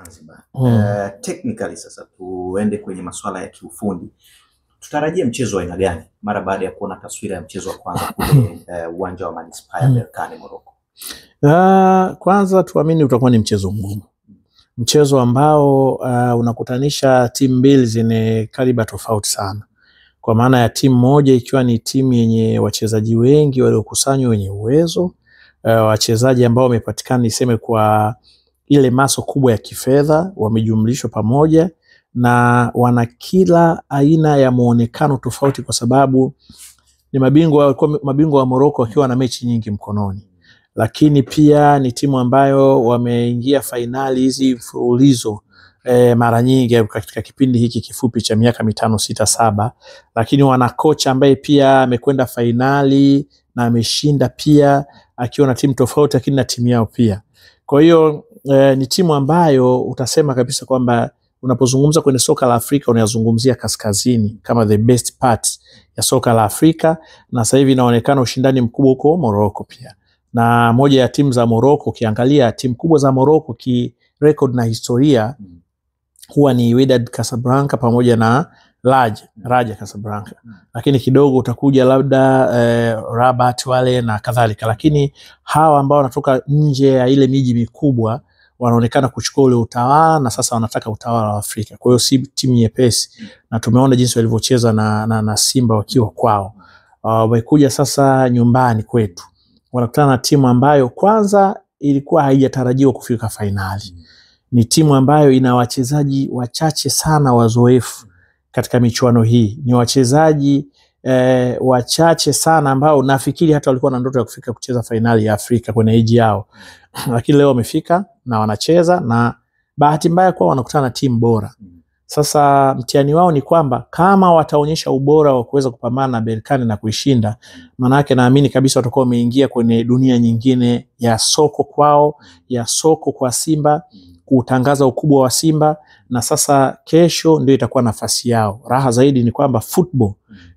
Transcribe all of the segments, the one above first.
Zanzibar. Technically sasa tuende kwenye masuala ya kiufundi. Tutarajia mchezo wa aina gani mara baada ya kuona taswira ya mchezo wa kwanza kule uwanja wa Manispaa ya Berkane Morocco? Kwanza tuamini utakuwa ni mchezo mgumu. Mchezo ambao unakutanisha timu mbili zenye kaliba tofauti sana. Kwa maana ya timu moja ikiwa ni timu yenye wachezaji wengi waliokusanywa wenye uwezo, wachezaji ambao wamepatikana niseme kwa ile maso kubwa ya kifedha, wamejumlishwa pamoja na wana kila aina ya muonekano tofauti, kwa sababu ni mabingwa wa Morocco wakiwa na mechi nyingi mkononi. Lakini pia ni timu ambayo wameingia fainali hizi mfululizo mara nyingi katika kipindi hiki kifupi cha miaka 5, 6, 7. Lakini wana kocha ambaye pia amekwenda fainali na ameshinda pia akiwa na timu tofauti, lakini na timu yao pia. Kwa hiyo ni timu ambayo utasema kabisa kwamba unapozungumza kwenye soka la Afrika unayazungumzia kaskazini kama the best part ya soka la Afrika, na sasa hivi inaonekana ushindani mkubwa huko Morocco pia. Na moja ya timu za Morocco, ukiangalia timu kubwa za Morocco ki record na historia huwa ni Wydad Casablanca pamoja na Raja Casablanca. Lakini kidogo utakuja labda Rabat wale na kadhalika. Lakini hawa ambao wanatoka nje ya ile miji mikubwa wanaonekana kuchukua ule utawala na sasa wanataka utawala wa Afrika. Kwa hiyo si timu nyepesi, na tumeona jinsi walivyocheza na Simba wakiwa kwao. Wamekuja sasa nyumbani kwetu, wanakutana na timu ambayo kwanza ilikuwa haijatarajiwa kufika fainali. Ni timu ambayo ina wachezaji wachache sana wazoefu katika michuano hii. Ni wachezaji wachache sana ambao nafikiri hata walikuwa na ndoto ya kufika kucheza fainali ya Afrika kwenye age yao. Lakini leo wamefika na wanacheza, na bahati mbaya kwa wanakutana na timu bora. Sasa mtihani wao ni kwamba kama wataonyesha ubora wa kuweza kupambana na Berkane na kuishinda, maana yake naamini kabisa watakuwa wameingia kwenye dunia nyingine ya soko kwao, ya soko kwa Simba, kutangaza ukubwa wa Simba, na sasa kesho ndio itakuwa nafasi yao. Raha zaidi ni kwamba football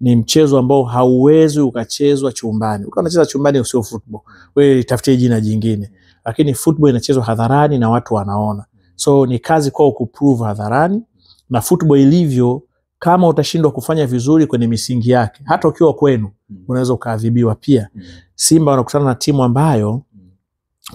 ni mchezo ambao hauwezi ukachezwa chumbani. Ukiwa unacheza chumbani usio football, wewe tafutie jina jingine. Lakini football inachezwa hadharani na watu wanaona. So ni kazi kwao kuprove hadharani, na football ilivyo, kama utashindwa kufanya vizuri kwenye misingi yake, hata ukiwa kwenu unaweza ukaadhibiwa pia. Simba wanakutana na timu ambayo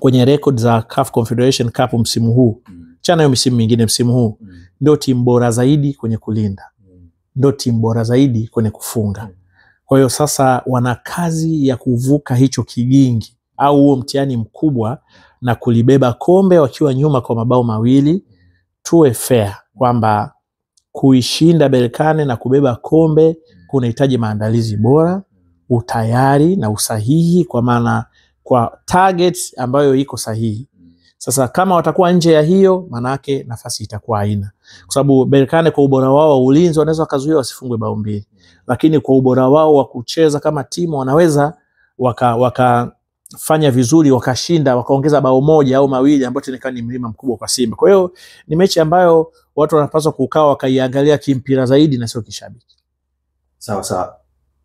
kwenye record za CAF Confederation Cup msimu huu, chana hiyo msimu mingine, msimu huu ndio timu bora zaidi kwenye kulinda, ndio timu bora zaidi kwenye kufunga. Kwa hiyo sasa wana kazi ya kuvuka hicho kigingi au huo mtihani mkubwa na kulibeba kombe wakiwa nyuma kwa mabao mawili. Tuwe fair kwamba kuishinda Berkane na kubeba kombe kunahitaji maandalizi bora, utayari na usahihi, kwa maana kwa target ambayo iko sahihi. Sasa kama watakuwa nje ya hiyo, maana yake nafasi itakuwa haina. Kwa sababu Berkane kwa ubora wao wa ulinzi wanaweza wakazuia wasifungwe bao mbili. Lakini kwa ubora wao wa kucheza kama timu wanaweza wakafanya vizuri, wakashinda, wakaongeza bao moja au mawili, ambapo ni mlima mkubwa kwa Simba. Kwa hiyo ni mechi ambayo watu wanapaswa kukaa wakaiangalia kimpira zaidi na sio kishabiki. Sawa sawa.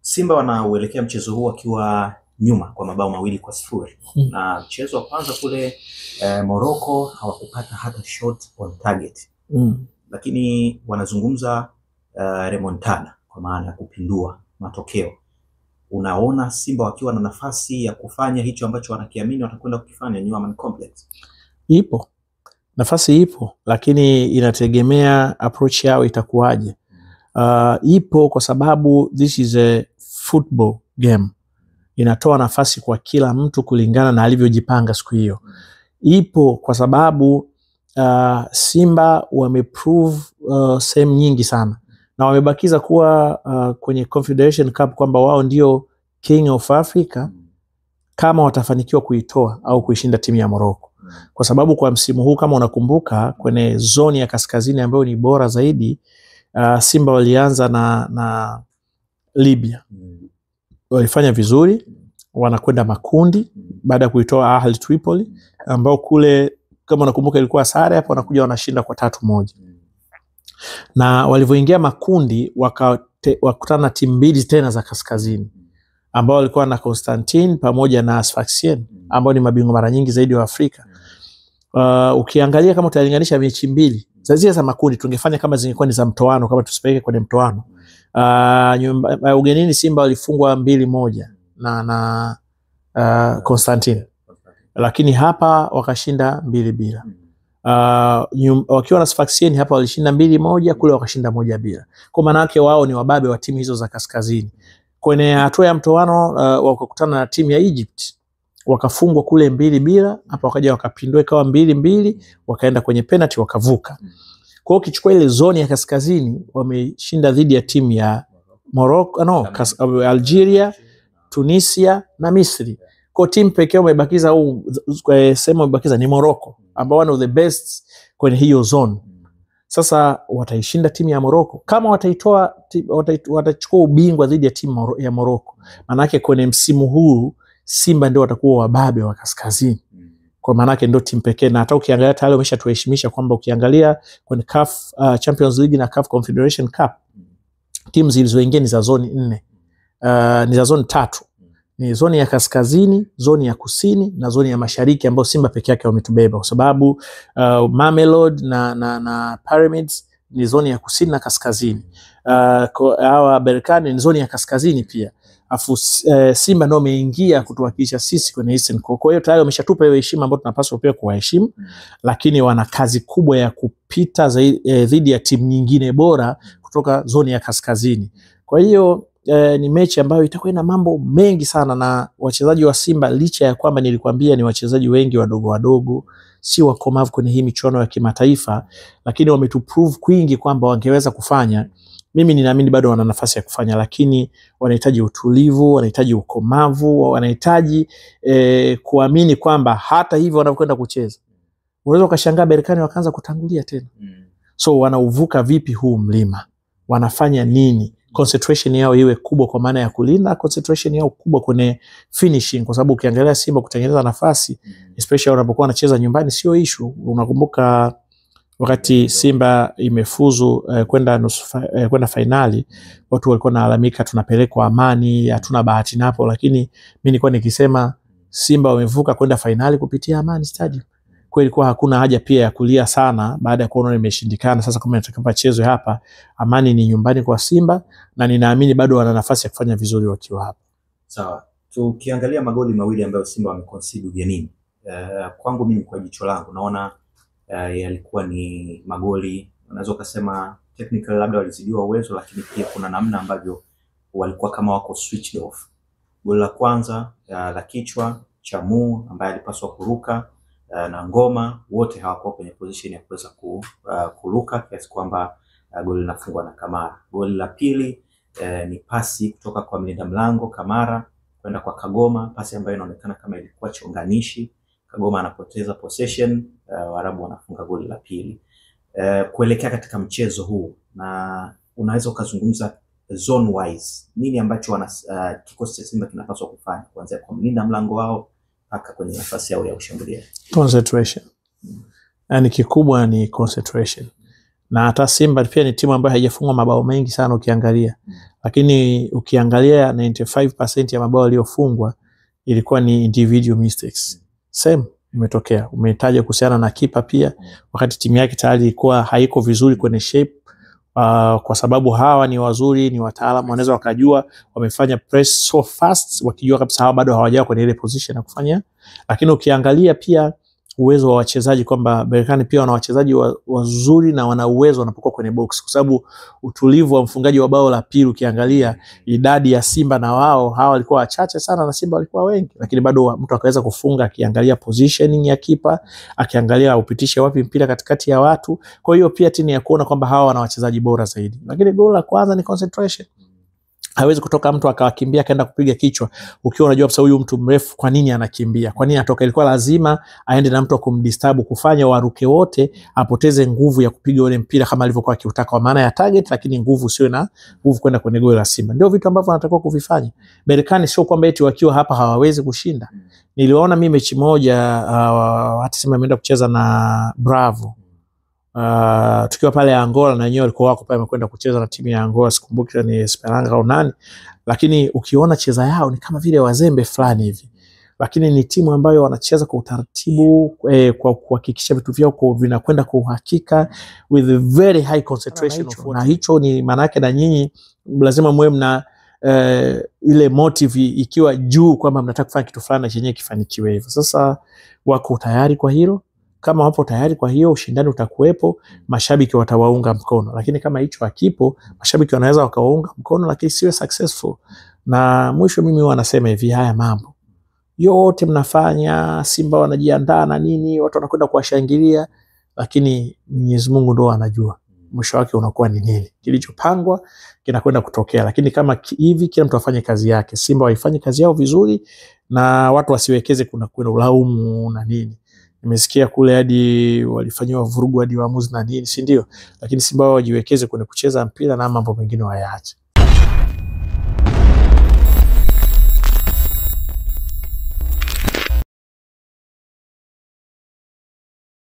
Simba wanauelekea mchezo huu akiwa nyuma kwa mabao 2-0. Na mchezo wa kwanza kule Morocco hawakupata hata shot on target. Lakini wanazungumza remontada, kwa maana ya kupindua matokeo. Unaona Simba wakiwa na nafasi ya kufanya hicho ambacho wanakiamini watakwenda kukifanya New Amaan Complex? Ipo. Nafasi ipo, lakini inategemea approach yao itakuwaje. Ipo kwa sababu this is a football game. Inatoa nafasi kwa kila mtu kulingana na alivyojipanga siku hiyo. Ipo kwa sababu Simba wameprove sehemu nyingi sana, na wamebakiza kuwa kwenye Confederation Cup kwamba wao ndio King of Africa kama watafanikiwa kuitoa au kuishinda timu ya Morocco. Kwa sababu kwa msimu huu kama unakumbuka, kwenye zoni ya kaskazini ambayo ni bora zaidi, Simba walianza na Libya. Walifanya vizuri, wanakwenda makundi baada ya kuitoa Ahli Tripoli, ambao kule kama unakumbuka ilikuwa sare, hapo wanakuja wanashinda kwa 3-1. Na walivyoingia makundi wakakutana na timu mbili tena za kaskazini, ambao walikuwa na Constantine pamoja na Sfaxien, ambao ni mabingwa mara nyingi zaidi wa Afrika. Ukiangalia kama utalinganisha mechi mbili zile za makundi, tungefanya kama zingekuwa ni za mtoano, kama tusipeleke kwenye mtoano. Ugenini Simba walifungwa 2-1 na Constantine, lakini hapa wakashinda 2-0. Wakiwa na Sfaxien hapa walishinda 2-1, kule wakashinda 1-0. Kwa maana yake wao ni wababe wa timu hizo za kaskazini. Kwenye hatua ya mtoano wakakutana na timu ya Egypt, wakafungwa kule 2-0, hapa wakaja wakapindua ikawa 2-2, wakaenda kwenye penalty wakavuka. Kwa hiyo ukichukua ile zone ya kaskazini wameshinda dhidi ya timu ya Morocco, Algeria, Tunisia na Misri. Kwa timu pekee wamebakiza sema wamebakiza ni Morocco, ambao one of the best kwenye hiyo zone. Sasa wataishinda timu ya Morocco. Kama watachukua ubingwa dhidi ya timu ya Morocco, maana yake kwenye msimu huu Simba ndio watakuwa wababe wa kaskazini. Kwa maana yake ndio timu pekee, na hata ukiangalia tayari wameshatuheshimisha kwamba ukiangalia kwenye CAF Champions League na CAF Confederation Cup, timu zilizoingia ni za zone 4. Ni za zone 3. Ni zoni ya kaskazini, zoni ya kusini na zoni ya mashariki, ambayo Simba peke yake wametubeba, kwa sababu Mamelodi na Pyramids ni zoni ya kusini na kaskazini. Hawa Berkane ni zoni ya kaskazini pia. Afu Simba ndio ameingia kutuwakilisha sisi kwenye Eastern. Kwa hiyo tayari wameshatupa hiyo heshima ambayo tunapaswa pia kuwaheshimu, lakini wana kazi kubwa ya kupita dhidi ya timu nyingine bora kutoka zoni ya kaskazini. Kwa hiyo ni mechi ambayo itakuwa ina mambo mengi sana, na wachezaji wa Simba licha ya kwamba nilikwambia ni wachezaji wengi wadogo, si wakomavu kwenye hii michuano ya kimataifa, lakini wametuprove kwingi kwamba wangeweza kufanya. Mimi ninaamini bado wana nafasi ya kufanya, lakini wanahitaji utulivu, wanahitaji ukomavu, wanahitaji kuamini kwamba hata hivyo wanapokwenda kucheza unaweza ukashangaa Berkane wakaanza kutangulia tena. So wanauvuka vipi huu mlima? Wanafanya nini? Concentration yao iwe kubwa kwa maana ya kulinda, concentration yao kubwa kwenye finishing, kwa sababu ukiangalia Simba kutengeneza nafasi especially wanapokuwa wanacheza nyumbani sio issue. Unakumbuka wakati Simba imefuzu kwenda finali, watu walikuwa wanalalamika tunapelekwa Amani, hatuna bahati napo, lakini mimi nilikuwa nikisema Simba wamevuka kwenda finali kupitia Amani Stadium. Kwa ilikuwa hakuna haja pia ya kulia sana baada ya kuona imeshindikana. Sasa kama nataka chezo hapa, Amani ni nyumbani kwa Simba, na ninaamini bado wana nafasi ya kufanya vizuri wakiwa hapa. Sawa. Tukiangalia magoli mawili ambayo Simba wameconcede ugenini, kwangu mimi kwa jicho langu naona yalikuwa ni magoli, unaweza kusema technical labda walizidiwa uwezo, lakini pia kuna namna ambavyo walikuwa kama wako switched off. Goli la kwanza la kichwa cha Mu ambaye alipaswa kuruka na Ngoma, wote hawakuwa kwenye position ya kuweza kuruka, kiasi kwamba goli linafungwa na Kamara. Goli la pili ni pasi kutoka kwa mlinda mlango Kamara kwenda kwa Kagoma, pasi ambayo inaonekana kama ilikuwa chonganishi. Kagoma anapoteza possession, Waarabu wanafunga goli la pili. Kuelekea katika mchezo huu, na unaweza ukazungumza zone wise, nini ambacho kikosi cha Simba kinapaswa kufanya kuanzia kwa mlinda mlango wao mpaka kwenye nafasi yao ya kushambulia? Concentration. Yani kikubwa ni concentration. Na hata Simba pia ni timu ambayo haijafungwa mabao mengi sana ukiangalia. Lakini ukiangalia 95% ya mabao yaliyofungwa ilikuwa ni individual mistakes. Same imetokea. Umetaja kuhusiana na kipa pia, wakati timu yake tayari ilikuwa haiko vizuri kwenye shape, kwa sababu hawa ni wazuri, ni wataalamu, wanaweza wakajua wamefanya press so fast wakijua kabisa hawa bado hawajawa kwenye ile position ya kufanya. Lakini ukiangalia pia uwezo wa wachezaji kwamba Berkane pia wana wachezaji wazuri na wana uwezo wanapokuwa kwenye box, kwa sababu utulivu wa mfungaji wa bao la pili, ukiangalia idadi ya Simba na wao hawa walikuwa wachache sana na Simba walikuwa wengi, lakini bado mtu akaweza kufunga akiangalia positioning ya kipa, akiangalia upitishe wapi mpira katikati ya watu. Kwa hiyo pia timu ya kuona kwamba hawa wana wachezaji bora zaidi. Lakini goli la kwanza ni concentration. Hawezi kutoka mtu akakimbia kaenda kupiga kichwa ukiwa unajua sasa huyu mtu mrefu kwa nini anakimbia, kwa nini atoka. Ilikuwa lazima aende na mtu kumdisturb, kufanya waruke wote, apoteze nguvu ya kupiga ule mpira kama alivyokuwa akiutaka, kwa maana ya target, lakini nguvu sio na nguvu kwenda kwenye goli la Simba. Ndio vitu ambavyo wanatakiwa kuvifanya. Berkane sio kwamba eti wakiwa hapa hawawezi kushinda. Niliona mimi mechi moja hata Simba imeenda kucheza na Bravo, tukiwa pale Angola, na wenyewe walikuwa wako pale wamekwenda kucheza na timu ya Angola, sikumbuki ni Esperanga au nani, lakini ukiona cheza yao ni kama vile wazembe fulani hivi. lakini ni timu ambayo wanacheza kwa utaratibu, kwa kuhakikisha vitu vyao vinakwenda kwa uhakika with a very high concentration na hicho ni maana yake, na nyinyi lazima muwe mna ile motive ikiwa juu kwamba mnataka kufanya kitu fulani na chenyewe kifanikiwe hivyo. Sasa wako tayari kwa hilo. Kama wapo tayari kwa hiyo, ushindani utakuwepo, mashabiki watawaunga mkono. Lakini kama hicho hakipo, mashabiki wanaweza wakawaunga mkono lakini siwe successful. Na mwisho mimi wanasema hivi, haya mambo yote mnafanya, Simba wanajiandaa na nini, watu wanakwenda kuwashangilia, lakini Mwenyezi Mungu ndo anajua mwisho wake unakuwa ni nini. Kilichopangwa kinakwenda kutokea, lakini kama hivi kila mtu afanye kazi yake, Simba waifanye kazi yao vizuri na watu wasiwekeze kuna ulaumu na nini. Nimesikia kule hadi walifanywa vurugu hadi waamuzi na nini, si ndio? Lakini Simba wajiwekeze kwenye kucheza mpira na mambo mengine wayaache.